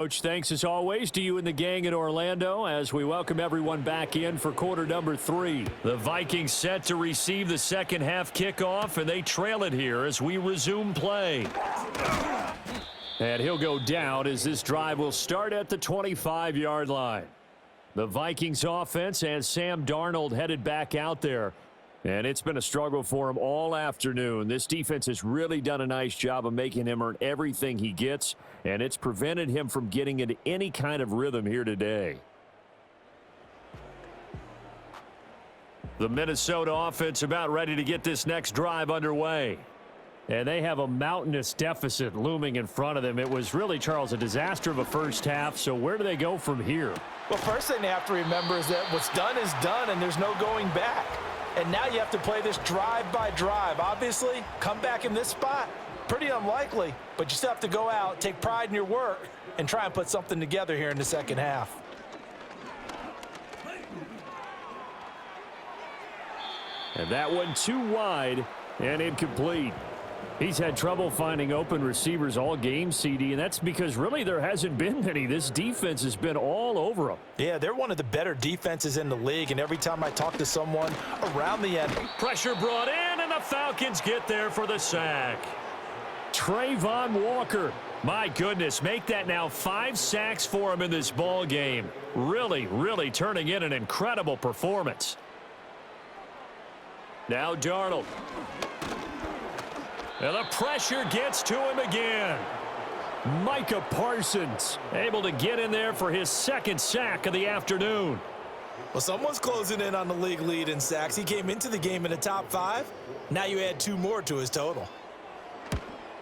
Coach, thanks as always to you and the gang in Orlando as we welcome everyone back in for quarter number 3. The Vikings set to receive the second half kickoff, and they trail it here as we resume play. And he'll go down as this drive will start at the 25-yard line. The Vikings offense and Sam Darnold headed back out there. And it's been a struggle for him all afternoon. This defense has really done a nice job of making him earn everything he gets, and it's prevented him from getting into any kind of rhythm here today. The Minnesota offense about ready to get this next drive underway. And they have a mountainous deficit looming in front of them. It was really, Charles, a disaster of a first half, so where do they go from here? Well, first thing they have to remember is that what's done is done, and there's no going back. And now you have to play this drive by drive. Obviously, come back in this spot, pretty unlikely, but you still have to go out, take pride in your work, and try and put something together here in the second half. And that one too wide and incomplete. He's had trouble finding open receivers all game, CD, and that's because really there hasn't been many. This defense has been all over them. Yeah, they're one of the better defenses in the league, and every time I talk to someone around the end. Pressure brought in, and the Falcons get there for the sack. Trayvon Walker, my goodness, make that now 5 sacks for him in this ball game. Really, really turning in an incredible performance. Now Darnold. And the pressure gets to him again. Micah Parsons able to get in there for his second sack of the afternoon. Well, someone's closing in on the league lead in sacks. He came into the game in the top 5. Now you add 2 more to his total.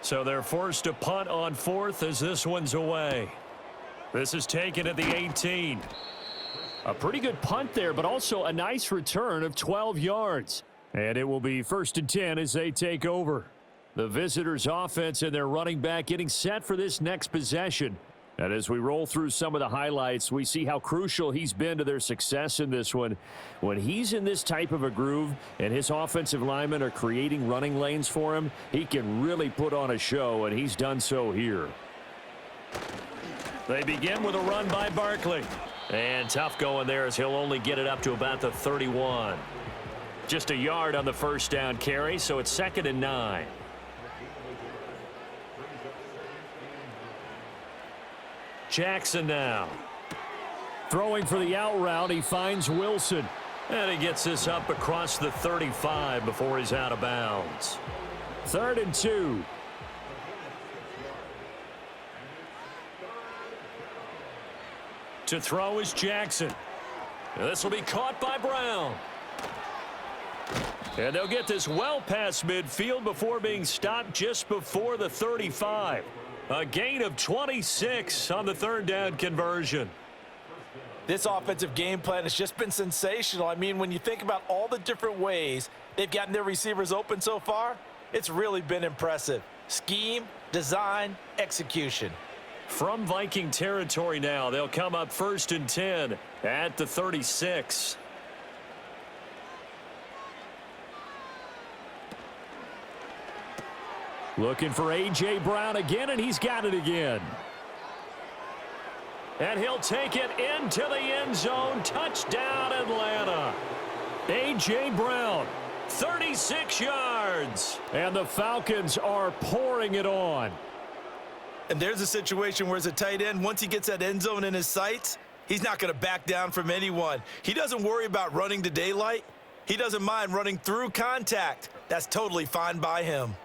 So they're forced to punt on 4th as this one's away. This is taken at the 18. A pretty good punt there, but also a nice return of 12 yards. And it will be 1st and 10 as they take over. The visitors' offense and their running back getting set for this next possession. And as we roll through some of the highlights, we see how crucial he's been to their success in this one. When he's in this type of a groove and his offensive linemen are creating running lanes for him, he can really put on a show, and he's done so here. They begin with a run by Barkley. And tough going there as he'll only get it up to about the 31. Just a yard on the first down carry, so it's 2nd and 9. Jackson now. Throwing for the out route, he finds Wilson. And he gets this up across the 35 before he's out of bounds. 3rd and 2. To throw is Jackson. This will be caught by Brown. And they'll get this well past midfield before being stopped just before the 35. A gain of 26 on the 3rd down conversion. This offensive game plan has just been sensational. I mean, when you think about all the different ways they've gotten their receivers open so far, it's really been impressive. Scheme, design, execution. From Viking territory now, they'll come up 1st and 10 at the 36. Looking for A.J. Brown again, and he's got it again. And he'll take it into the end zone. Touchdown, Atlanta. A.J. Brown, 36 yards. And the Falcons are pouring it on. And there's a situation where as a tight end, once he gets that end zone in his sights, he's not going to back down from anyone. He doesn't worry about running to daylight. He doesn't mind running through contact. That's totally fine by him.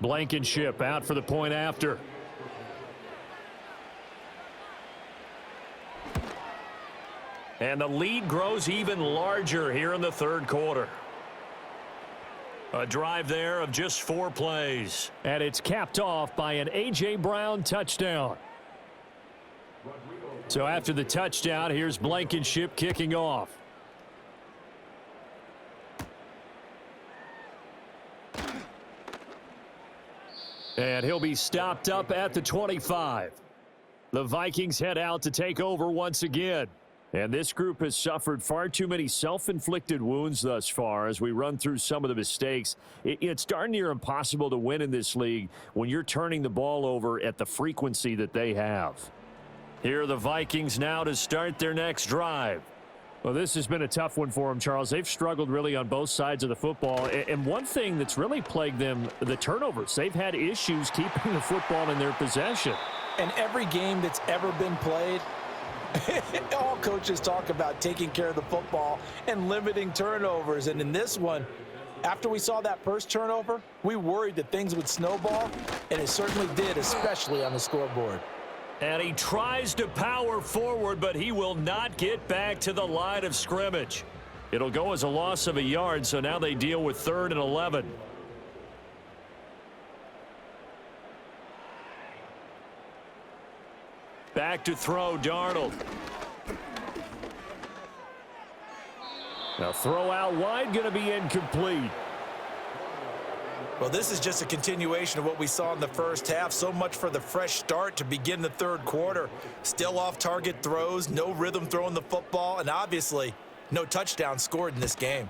Blankenship out for the point after. And the lead grows even larger here in the 3rd quarter. A drive there of just 4 plays. And it's capped off by an A.J. Brown touchdown. So after the touchdown, here's Blankenship kicking off. And he'll be stopped up at the 25. The Vikings head out to take over once again. And this group has suffered far too many self-inflicted wounds thus far as we run through some of the mistakes. It's darn near impossible to win in this league when you're turning the ball over at the frequency that they have. Here are the Vikings now to start their next drive. Well, this has been a tough one for them, Charles. They've struggled really on both sides of the football. And one thing that's really plagued them, the turnovers. They've had issues keeping the football in their possession. And every game that's ever been played, all coaches talk about taking care of the football and limiting turnovers. And in this one, after we saw that first turnover, we worried that things would snowball, and it certainly did, especially on the scoreboard. And he tries to power forward, but he will not get back to the line of scrimmage. It'll go as a loss of a yard, so now they deal with 3rd and 11. Back to throw, Darnold. Now throw out wide, going to be incomplete. Well, this is just a continuation of what we saw in the first half. So much for the fresh start to begin the third quarter. Still off-target throws, no rhythm throwing the football, and obviously no touchdown scored in this game.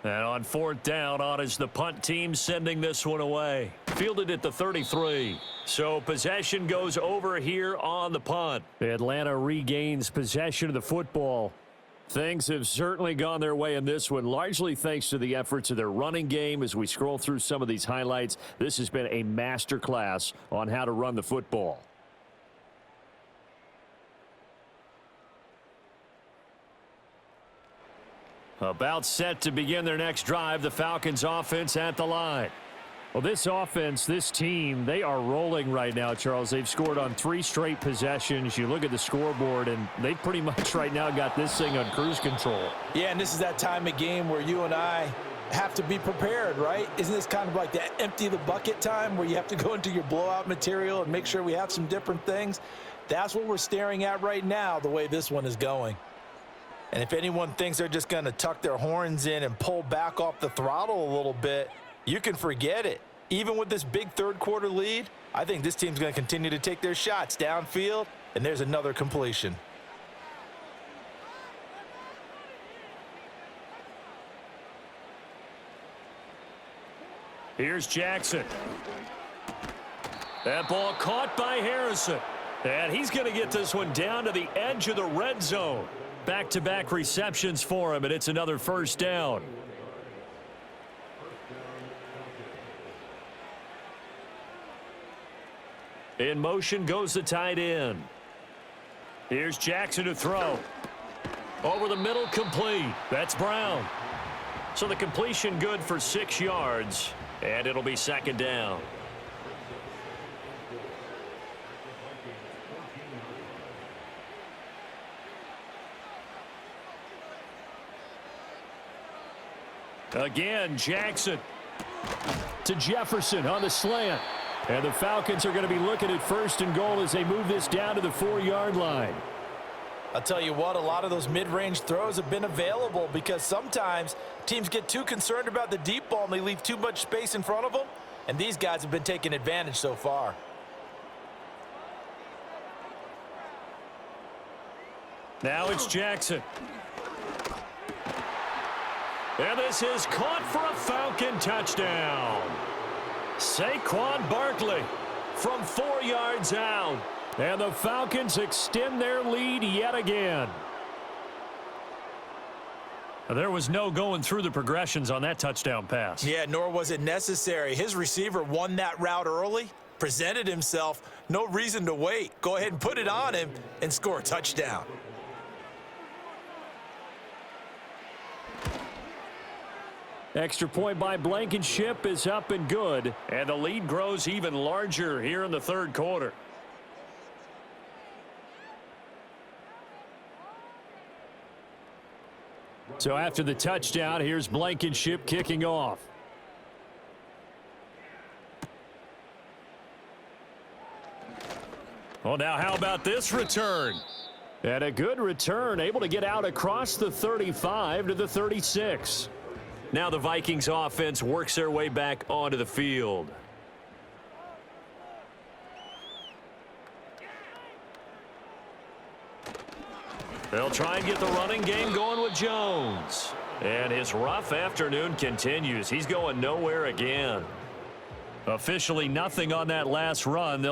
And on 4th down, on is the punt team sending this one away. Fielded at the 33. So possession goes over here on the punt. Atlanta regains possession of the football. Things have certainly gone their way in this one, largely thanks to the efforts of their running game. As we scroll through some of these highlights, this has been a master class on how to run the football. About set to begin their next drive, the Falcons offense at the line. Well, this offense, this team, they are rolling right now, Charles. They've scored on 3 straight possessions. You look at the scoreboard, and they pretty much right now got this thing on cruise control. Yeah, and this is that time of game where you and I have to be prepared, right? Isn't this kind of like the empty the bucket time where you have to go into your blowout material and make sure we have some different things? That's what we're staring at right now, the way this one is going. And if anyone thinks they're just going to tuck their horns in and pull back off the throttle a little bit, you can forget it. Even with this big third quarter lead, I think this team's going to continue to take their shots downfield, and there's another completion. Here's Jackson. That ball caught by Harrison. And he's going to get this one down to the edge of the red zone. Back-to-back receptions for him, and it's another 1st down. In motion goes the tight end. Here's Jackson to throw. Over the middle, complete. That's Brown. So the completion good for 6 yards, and it'll be 2nd down. Again, Jackson to Jefferson on the slant. And the Falcons are going to be looking at 1st and goal as they move this down to the 4-yard line. I'll tell you what, a lot of those mid-range throws have been available because sometimes teams get too concerned about the deep ball and they leave too much space in front of them. And these guys have been taking advantage so far. Now it's Jackson. And this is caught for a Falcon touchdown. Saquon Barkley from 4 yards out. And the Falcons extend their lead yet again. There was no going through the progressions on that touchdown pass. Yeah, nor was it necessary. His receiver won that route early, presented himself, no reason to wait. Go ahead and put it on him and score a touchdown. Extra point by Blankenship is up and good. And the lead grows even larger here in the 3rd quarter. So after the touchdown, here's Blankenship kicking off. Well, now how about this return? And a good return, able to get out across the 35 to the 36. Now the Vikings offense works their way back onto the field. They'll try and get the running game going with Jones. And his rough afternoon continues. He's going nowhere again. Officially nothing on that last run.